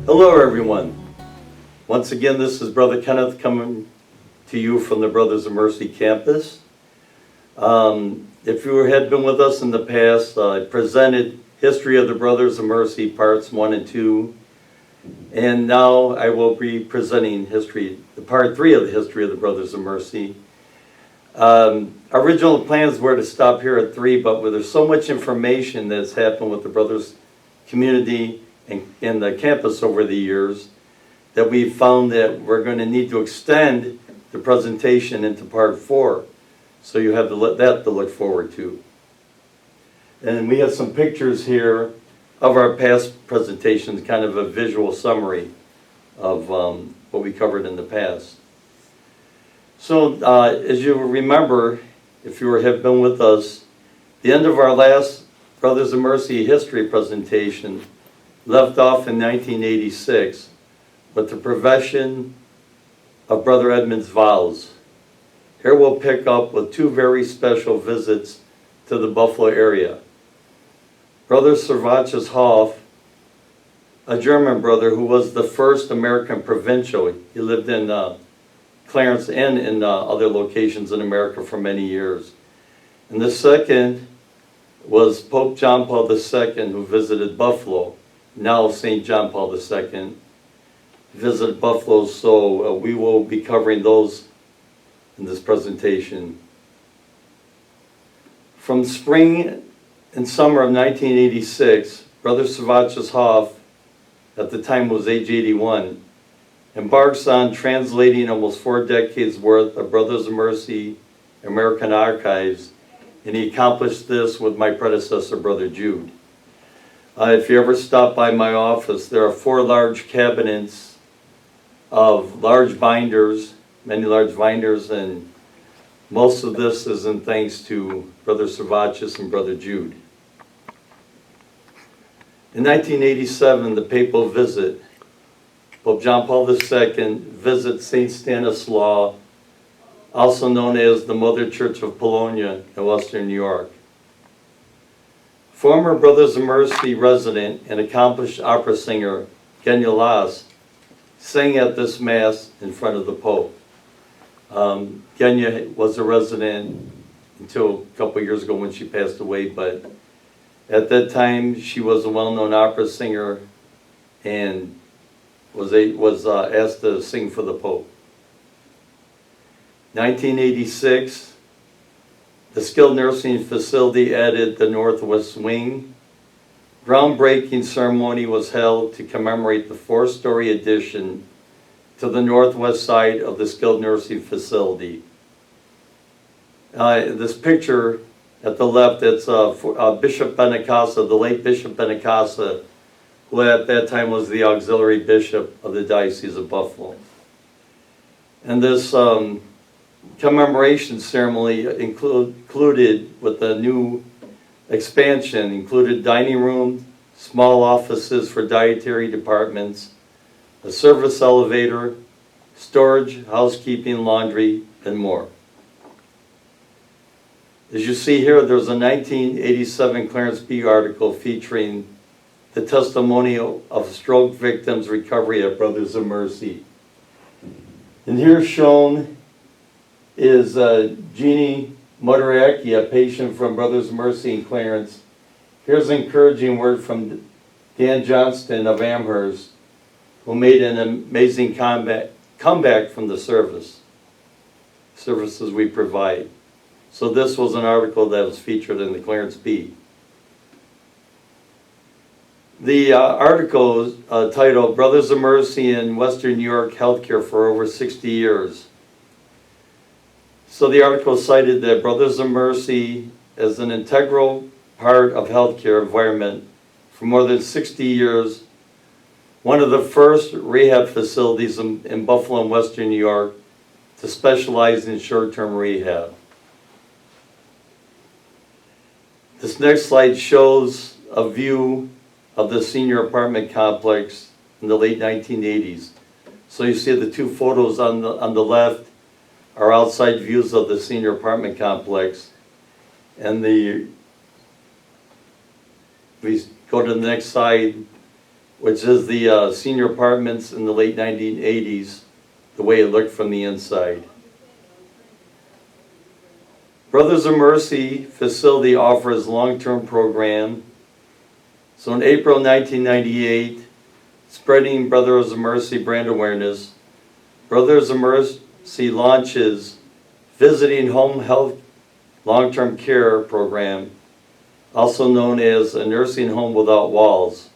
Hello everyone. Once again, this is Brother Kenneth coming to you from the Brothers of Mercy campus. If you had been with us in the past, I presented History of the Brothers of Mercy parts 1 and 2. And now I will be presenting the part 3 of the History of the Brothers of Mercy. Original plans were to stop here at 3, but there's so much information that's happened with the Brothers community and the campus over the years that we found that we're going to need to extend the presentation into part 4. So you have that to look forward to. And we have some pictures here of our past presentations, kind of a visual summary of what we covered in the past. So as you remember, if you have been with us, the end of our last Brothers of Mercy history presentation left off in 1986 with the profession of Brother Edmund's vows. Here we'll pick up with 2 very special visits to the Buffalo area. Brother Servatius Hoff, a German brother who was the first American provincial. He lived in Clarence and in other locations in America for many years. And the second was Pope John Paul II, who visited Buffalo. Now St. John Paul II visited Buffalo, so we will be covering those in this presentation. From spring and summer of 1986, Brother Servatius Hoff, at the time was age 81, embarks on translating almost 4 decades worth of Brothers of Mercy American archives, and he accomplished this with my predecessor, Brother Jude. If you ever stop by my office, there are 4 large cabinets of large binders, many large binders, and most of this is in thanks to Brother Servatius and Brother Jude. In 1987, the papal visit, Pope John Paul II visits St. Stanislaus, also known as the Mother Church of Bologna in Western New York. Former Brothers of Mercy resident and accomplished opera singer Genya Lass sang at this Mass in front of the Pope. Genya was a resident until a couple years ago when she passed away, but at that time she was a well-known opera singer and was asked to sing for the Pope. 1986, the skilled nursing facility added the Northwest Wing. Groundbreaking ceremony was held to commemorate the 4-story addition to the northwest side of the skilled nursing facility. This picture at the left, it's Bishop Benacasa, the late Bishop Benacasa, who at that time was the auxiliary bishop of the Diocese of Buffalo. And this commemoration ceremony included, with the new expansion, included dining room, small offices for dietary departments, a service elevator, storage, housekeeping, laundry, and more. As you see here, there's a 1987 Clarence B. article featuring the testimonial of stroke victims' recovery at Brothers of Mercy. And here shown is Jeannie Motoraki, a patient from Brothers of Mercy in Clarence. Here's an encouraging word from Dan Johnston of Amherst, who made an amazing comeback from the services we provide. So this was an article that was featured in the Clarence B. The article is titled Brothers of Mercy in Western New York Healthcare for Over 60 Years. So the article cited that Brothers of Mercy as an integral part of healthcare environment for more than 60 years, one of the first rehab facilities in Buffalo and Western New York to specialize in short-term rehab. This next slide shows a view of the senior apartment complex in the late 1980s. So you see the 2 photos on the left are outside views of the senior apartment complex, and we go to the next slide, which is the senior apartments in the late 1980s, the way it looked from the inside. Brothers of Mercy facility offers long-term program. So in April 1998, spreading Brothers of Mercy brand awareness, Brothers of Mercy launches Visiting Home Health Long-Term Care Program, also known as a nursing home without walls.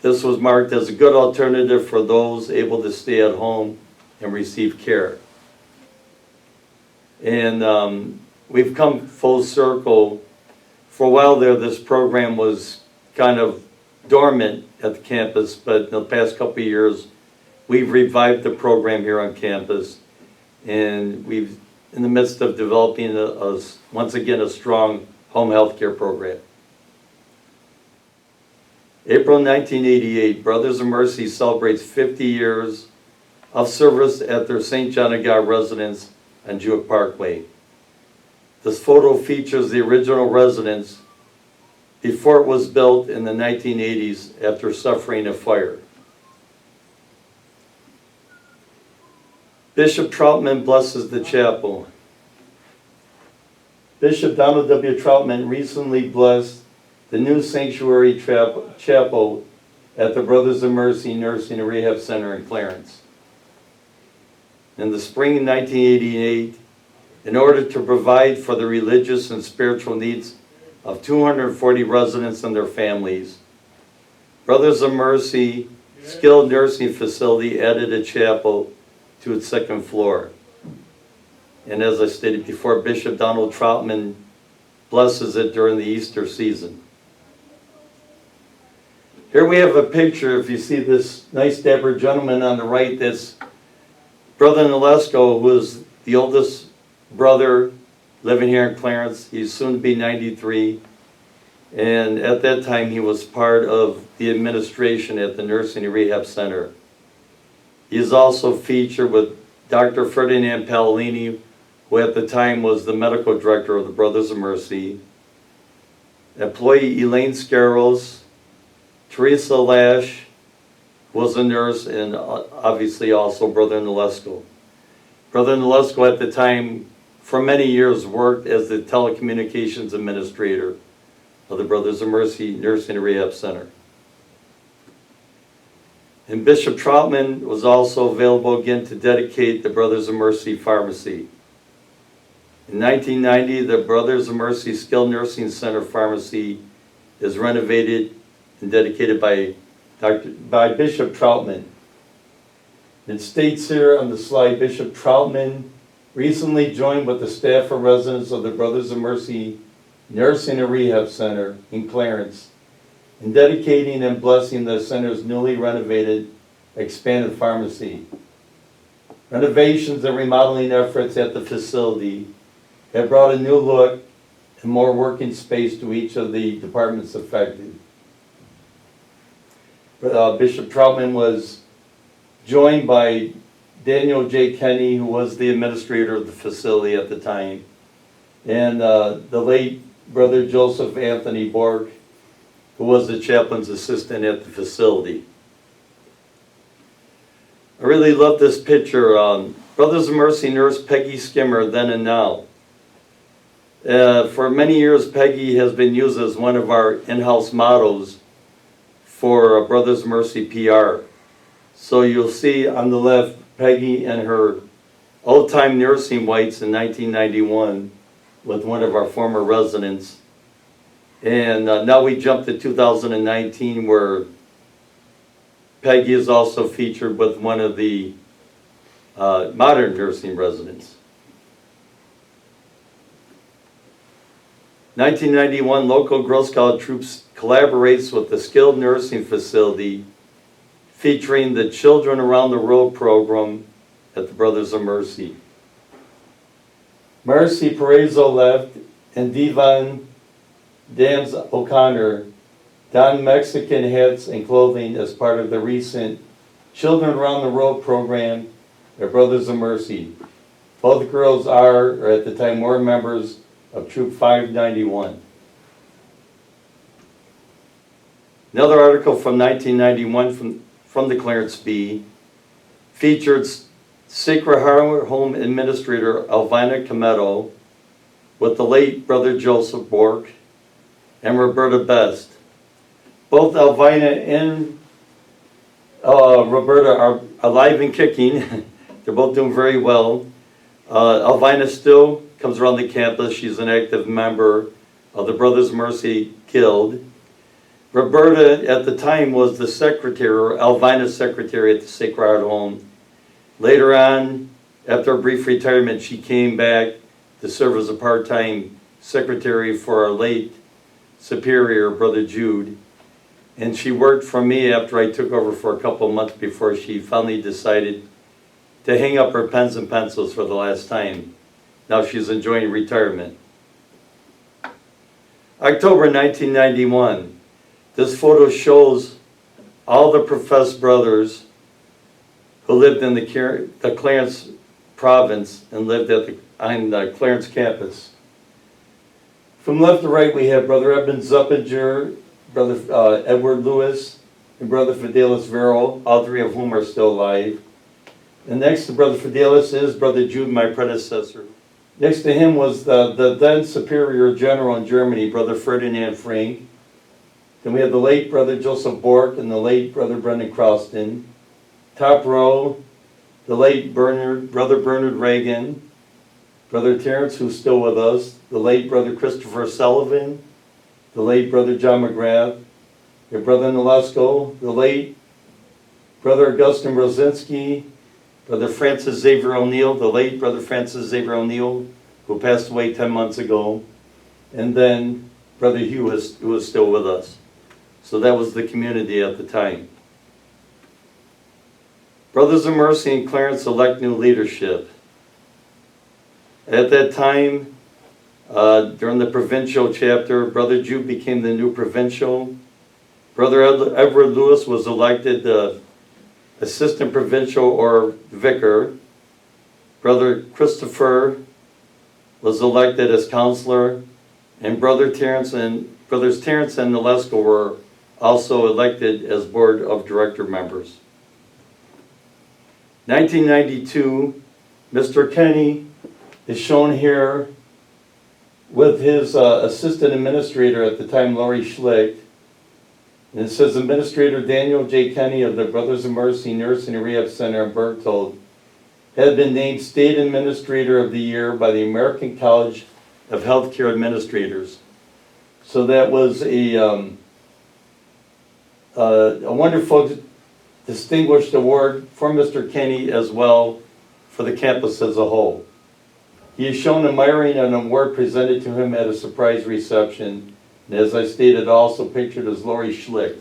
This was marked as a good alternative for those able to stay at home and receive care. And we've come full circle. For a while there, this program was kind of dormant at the campus, but in the past couple of years, we've revived the program here on campus, and we've in the midst of developing once again a strong home health care program. April 1988, Brothers of Mercy celebrates 50 years of service at their St. John of God residence on Jewett Parkway. This photo features the original residence before it was built in the 1980s after suffering a fire. Bishop Troutman blesses the chapel. Bishop Donald W. Troutman recently blessed the new sanctuary chapel at the Brothers of Mercy Nursing and Rehab Center in Clarence. In the spring of 1988, in order to provide for the religious and spiritual needs of 240 residents and their families, Brothers of Mercy Skilled Nursing Facility added a chapel to its second floor. And as I stated before, Bishop Donald Troutman blesses it during the Easter season. Here we have a picture, if you see this nice dapper gentleman on the right, that's Brother Nalesko, who is the oldest brother living here in Clarence. He's soon to be 93. And at that time, he was part of the administration at the Nursing and Rehab Center. He is also featured with Dr. Ferdinand Palolini, who at the time was the medical director of the Brothers of Mercy, employee Elaine Scaros, Teresa Lash, who was a nurse, and obviously also Brother Nalesko. Brother Nalesko at the time, for many years, worked as the telecommunications administrator of the Brothers of Mercy Nursing and Rehab Center. And Bishop Troutman was also available again to dedicate the Brothers of Mercy Pharmacy. In 1990, the Brothers of Mercy Skilled Nursing Center Pharmacy is renovated and dedicated by Bishop Troutman. It states here on the slide, Bishop Troutman recently joined with the staff and residents of the Brothers of Mercy Nursing and Rehab Center in Clarence in dedicating and blessing the center's newly renovated, expanded pharmacy. Renovations and remodeling efforts at the facility have brought a new look and more working space to each of the departments affected. Bishop Troutman was joined by Daniel J. Kenny, who was the administrator of the facility at the time, and the late Brother Joseph Anthony Borg, who was the chaplain's assistant at the facility. I really love this picture. Brothers of Mercy nurse Peggy Skimmer, then and now. For many years, Peggy has been used as one of our in-house models for Brothers of Mercy PR. So you'll see on the left, Peggy and her old-time nursing whites in 1991 with one of our former residents. And now we jump to 2019, where Peggy is also featured with one of the modern nursing residents. 1991, local Girl Scout troops collaborates with the Skilled Nursing Facility, featuring the Children Around the World program at the Brothers of Mercy. Mercy Perezzo left, and Devon Dams O'Connor donned Mexican hats and clothing as part of the recent Children Around the World program at Brothers of Mercy. Both girls are, or at the time, were members of Troop 591. Another article from 1991 from the Clarence Bee featured Sacred Heart Home Administrator Elvina Cometto with the late Brother Joseph Bork and Roberta Best. Both Elvina and Roberta are alive and kicking. They're both doing very well. Elvina still comes around the campus. She's an active member of the Brothers of Mercy Guild. Roberta, at the time, was the secretary, or Elvina's secretary at the Sacred Heart Home. Later on, after a brief retirement, she came back to serve as a part-time secretary for our late superior, Brother Jude. And she worked for me after I took over for a couple of months before she finally decided to hang up her pens and pencils for the last time. Now she's enjoying retirement. October 1991. This photo shows all the professed brothers who lived in the Clarence province and lived on the Clarence campus. From left to right, we have Brother Eben Zuppinger, Brother Edward Lewis, and Brother Fidelis Vero, all three of whom are still alive. And next to Brother Fidelis is Brother Jude, my predecessor. Next to him was the then Superior General in Germany, Brother Ferdinand Frank. Then we have the late Brother Joseph Bork and the late Brother Brendan Croston. Top row, the late Brother Bernard Reagan, Brother Terrence, who's still with us, the late Brother Christopher Sullivan, the late Brother John McGrath, your Brother Nolasco, the late Brother Augustine Rosinski, Brother Francis Xavier O'Neill, the late Brother Francis Xavier O'Neill, who passed away 10 months ago, and then Brother Hugh, who is still with us. So that was the community at the time. Brothers of Mercy and Clarence elect new leadership. At that time, during the provincial chapter, Brother Jude became the new provincial. Brother Edward Lewis was elected the assistant provincial or vicar. Brother Christopher was elected as counselor, and Brothers Terrence and Nolasco were also elected as board of director members. 1992, Mr. Kenny is shown here with his assistant administrator at the time, Laurie Schlicht. And it says Administrator Daniel J. Kenny of the Brothers of Mercy Nursing and Rehab Center in Berchtold had been named State Administrator of the Year by the American College of Healthcare Administrators. So that was a wonderful, distinguished award for Mr. Kenny as well for the campus as a whole. He is shown admiring an award presented to him at a surprise reception, and as I stated, also pictured as Laurie Schlicht.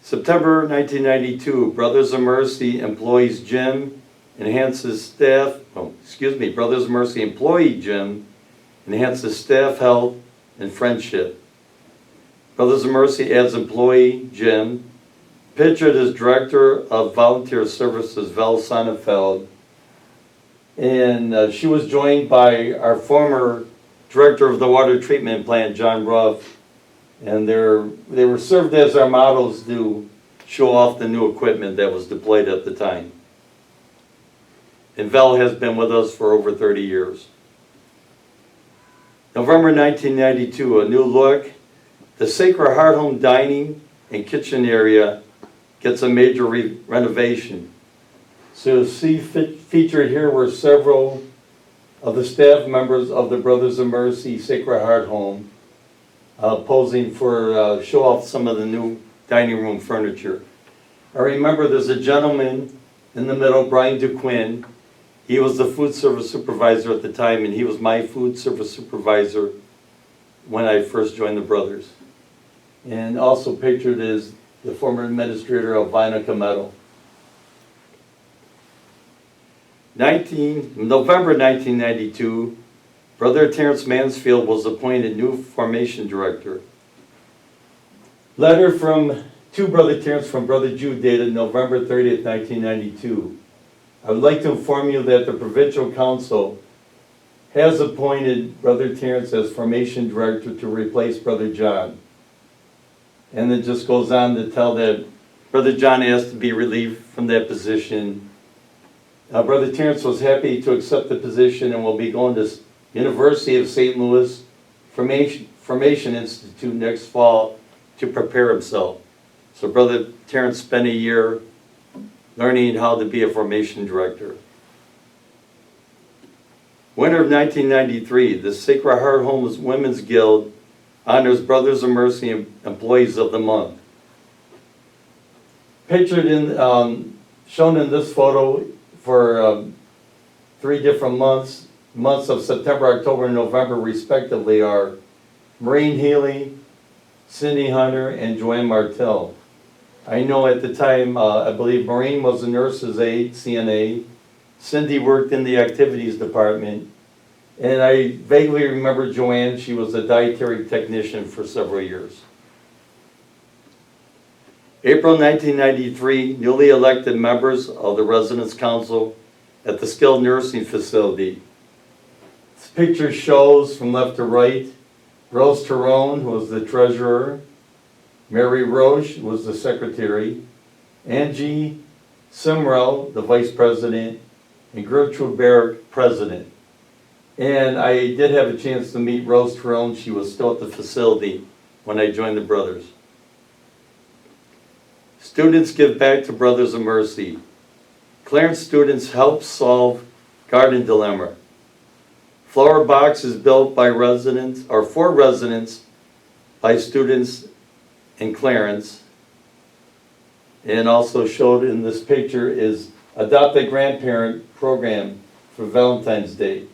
September 1992, Brothers of Mercy employees gym enhances staff, Brothers of Mercy employee gym enhances staff health and friendship. Brothers of Mercy adds employee gym. Pictured as Director of Volunteer Services, Val Sonnenfeld. And she was joined by our former Director of the Water Treatment Plant, John Ruff. And they were served as our models to show off the new equipment that was deployed at the time. And Val has been with us for over 30 years. November 1992, a new look. The Sacred Heart Home dining and kitchen area gets a major renovation. So you'll see featured here were several of the staff members of the Brothers of Mercy Sacred Heart Home posing for show off some of the new dining room furniture. I remember there's a gentleman in the middle, Brian DeQuinn. He was the food service supervisor at the time, and he was my food service supervisor when I first joined the Brothers. And also pictured is the former administrator Elvina Cometto. November 1992, Brother Terrence Mansfield was appointed new formation director. Letter to Brother Terrence from Brother Jude dated November 30th, 1992. I would like to inform you that the Provincial Council has appointed Brother Terrence as formation director to replace Brother John. And it just goes on to tell that Brother John asked to be relieved from that position. Brother Terrence was happy to accept the position and will be going to University of St. Louis Formation Institute next fall to prepare himself. So Brother Terrence spent a year learning how to be a formation director. Winter of 1993, the Sacred Heart Homes Women's Guild honors Brothers of Mercy Employees of the Month. Pictured in, shown in this photo for 3 different months of September, October, and November respectively are Maureen Healy, Cindy Hunter, and Joanne Martell. I know at the time, I believe Maureen was a nurse's aide, CNA. Cindy worked in the activities department. And I vaguely remember Joanne, she was a dietary technician for several years. April 1993, newly elected members of the Residence Council at the Skilled Nursing Facility. This picture shows from left to right, Rose Terone, who was the treasurer, Mary Roche was the secretary, Angie Simrell, the vice president, and Gertrude Barrett, president. And I did have a chance to meet Rose Terone. She was still at the facility when I joined the Brothers. Students give back to Brothers of Mercy. Clarence students help solve garden dilemma. Flower box is built by residents, or for residents, by students in Clarence. And also showed in this picture is Adopt a Grandparent program for Valentine's Day.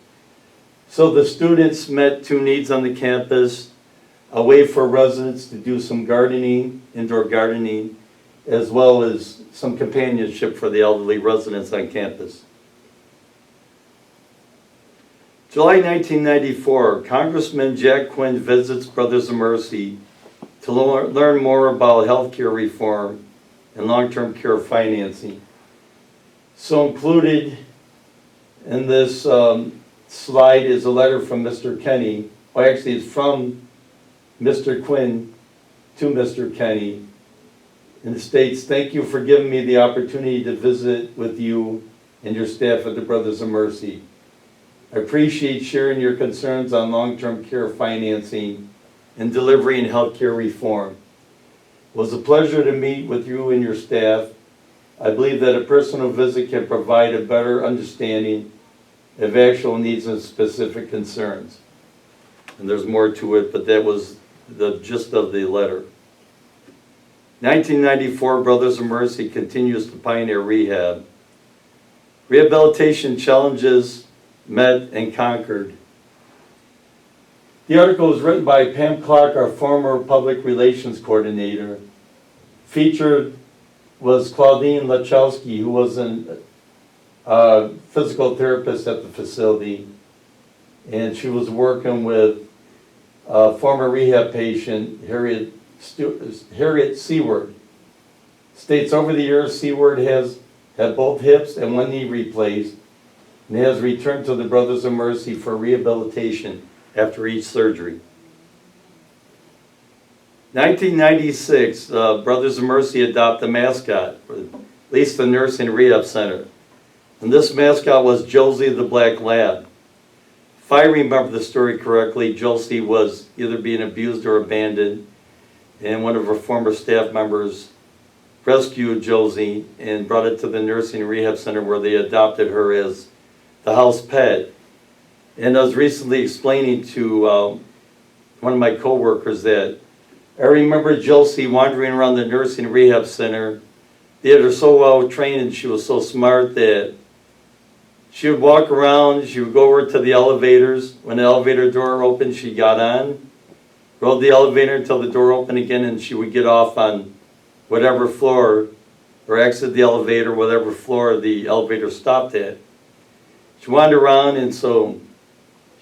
So the students met 2 needs on the campus, a way for residents to do some gardening, indoor gardening, as well as some companionship for the elderly residents on campus. July 1994, Congressman Jack Quinn visits Brothers of Mercy to learn more about healthcare reform and long-term care financing. So included in this slide is a letter from Mr. Kenny, or actually it's from Mr. Quinn to Mr. Kenny, and it states, "Thank you for giving me the opportunity to visit with you and your staff at the Brothers of Mercy. I appreciate sharing your concerns on long-term care financing and delivering healthcare reform. It was a pleasure to meet with you and your staff. I believe that a personal visit can provide a better understanding of actual needs and specific concerns." And there's more to it, but that was the gist of the letter. 1994, Brothers of Mercy continues to pioneer rehab. Rehabilitation challenges met and conquered. The article was written by Pam Clark, our former public relations coordinator. Featured was Claudine Lachowski, who was a physical therapist at the facility, and she was working with a former rehab patient, Harriet Seward. States over the years, Seward has had both hips and 1 knee replaced, and has returned to the Brothers of Mercy for rehabilitation after each surgery. 1996, Brothers of Mercy adopt a mascot, or at least the nursing rehab center. And this mascot was Josie the Black Lab. If I remember the story correctly, Josie was either being abused or abandoned, and one of her former staff members rescued Josie and brought it to the nursing rehab center where they adopted her as the house pet. And I was recently explaining to one of my coworkers that I remember Josie wandering around the nursing rehab center. They had her so well trained and she was so smart that she would walk around, she would go over to the elevators. When the elevator door opened, she got on, rode the elevator until the door opened again, and she would get off on whatever floor, or exit the elevator, whatever floor the elevator stopped at. She wandered around, and so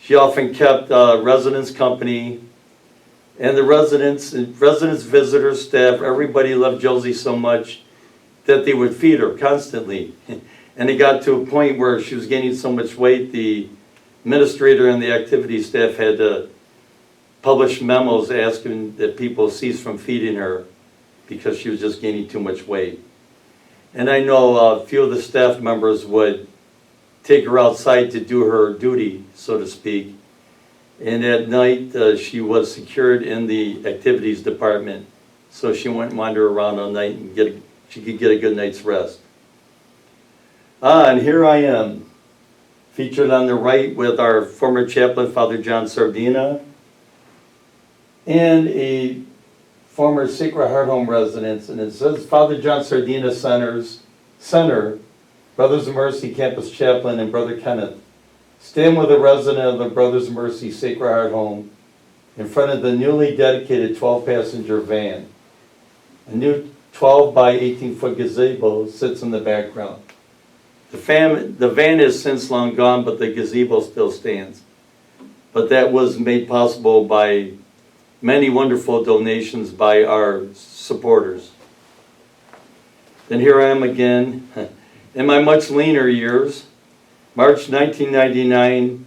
she often kept residents company, and the residents, visitors, staff, everybody loved Josie so much that they would feed her constantly. And it got to a point where she was gaining so much weight, the administrator and the activity staff had to publish memos asking that people cease from feeding her because she was just gaining too much weight. And I know a few of the staff members would take her outside to do her duty, so to speak. And at night, she was secured in the activities department, so she wouldn't wander around all night and she could get a good night's rest. And here I am, featured on the right with our former chaplain, Father John Sardina, and a former Sacred Heart Home resident. And it says Father John Sardina Center, Brothers of Mercy Campus Chaplain, and Brother Kenneth stand with a resident of the Brothers of Mercy Sacred Heart Home in front of the newly dedicated 12-passenger van. A new 12 by 18-foot gazebo sits in the background. The van is since long gone, but the gazebo still stands. But that was made possible by many wonderful donations by our supporters. Then here I am again. In my much leaner years, March 1999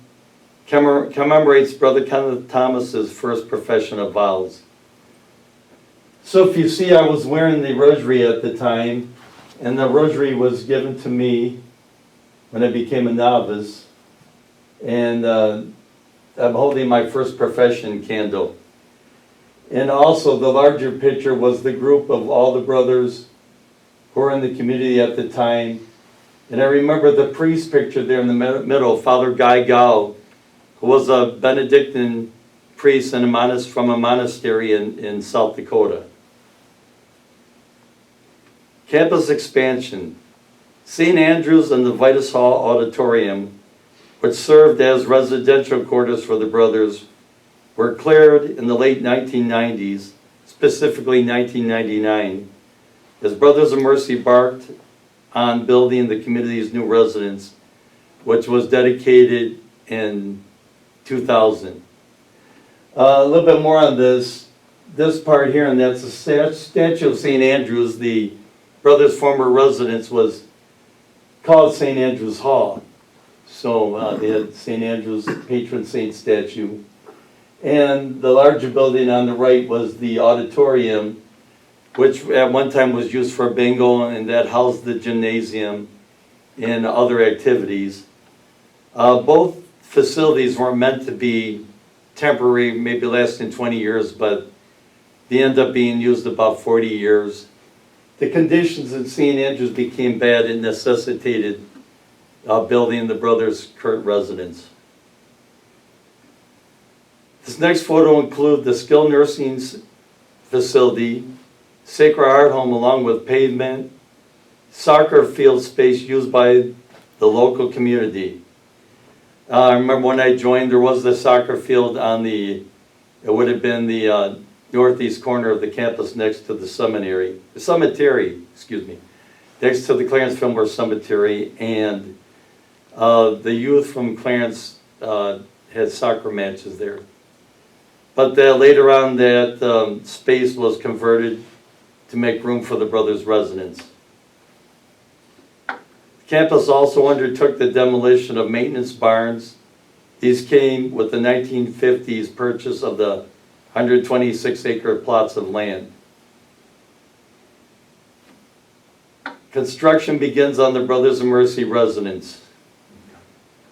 commemorates Brother Kenneth Thomas's first profession of vows. So if you see, I was wearing the rosary at the time, and the rosary was given to me when I became a novice, and I'm holding my first profession candle. And also the larger picture was the group of all the brothers who were in the community at the time. And I remember the priest picture there in the middle, Father Guy Gao, who was a Benedictine priest from a monastery in South Dakota. Campus expansion. St. Andrews and the Vitus Hall Auditorium, which served as residential quarters for the brothers, were cleared in the late 1990s, specifically 1999, as Brothers of Mercy embarked on building the community's new residence, which was dedicated in 2000. A little bit more on this part here, and that's a statue of St. Andrews. The brothers' former residence was called St. Andrew's Hall. So they had St. Andrew's patron saint statue. And the larger building on the right was the auditorium, which at one time was used for bingo, and that housed the gymnasium and other activities. Both facilities weren't meant to be temporary, maybe lasting 20 years, but they end up being used about 40 years. The conditions in St. Andrews became bad and necessitated building the brothers' current residence. This next photo includes the skilled nursing facility, Sacred Heart Home, along with pavement, soccer field space used by the local community. I remember when I joined, there was the soccer field on it would have been the northeast corner of the campus next to the cemetery, next to the Clarence Fillmore Cemetery, and the youth from Clarence had soccer matches there. But later on, that space was converted to make room for the brothers' residence. The campus also undertook the demolition of maintenance barns. These came with the 1950s purchase of the 126-acre plots of land. Construction begins on the Brothers of Mercy residence.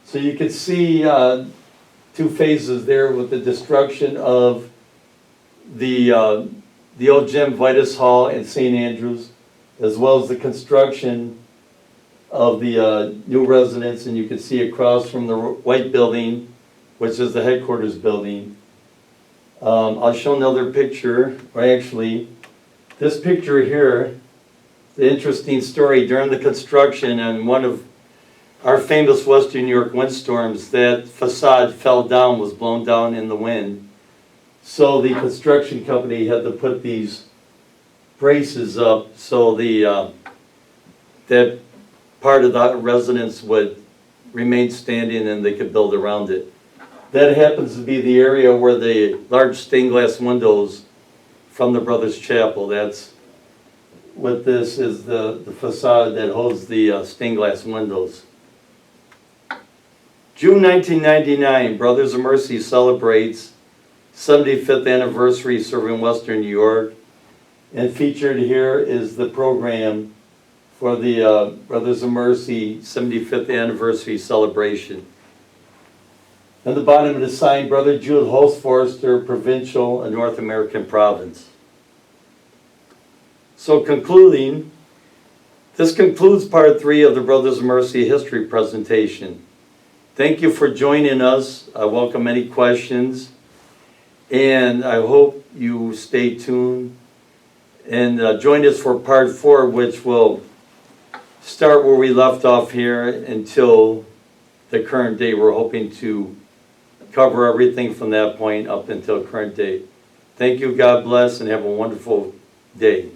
So you can see two phases there with the destruction of the old gym, Vitus Hall, and St. Andrews, as well as the construction of the new residence. And you can see across from the white building, which is the headquarters building. I'll show another picture, or actually, this picture here, the interesting story. During the construction and one of our famous Western New York windstorms, that facade fell down, was blown down in the wind. So the construction company had to put these braces up so that part of the residence would remain standing and they could build around it. That happens to be the area where the large stained glass windows from the Brothers Chapel, that's what this is, the facade that holds the stained glass windows. June 1999, Brothers of Mercy celebrates 75th anniversary serving Western New York. And featured here is the program for the Brothers of Mercy 75th anniversary celebration. On the bottom of the sign, Brother Jude Holst Forrester, Provincial and North American Province. So concluding, this concludes part 3 of the Brothers of Mercy history presentation. Thank you for joining us. I welcome any questions, and I hope you stay tuned and join us for part 4, which will start where we left off here until the current day. We're hoping to cover everything from that point up until current date. Thank you, God bless, and have a wonderful day.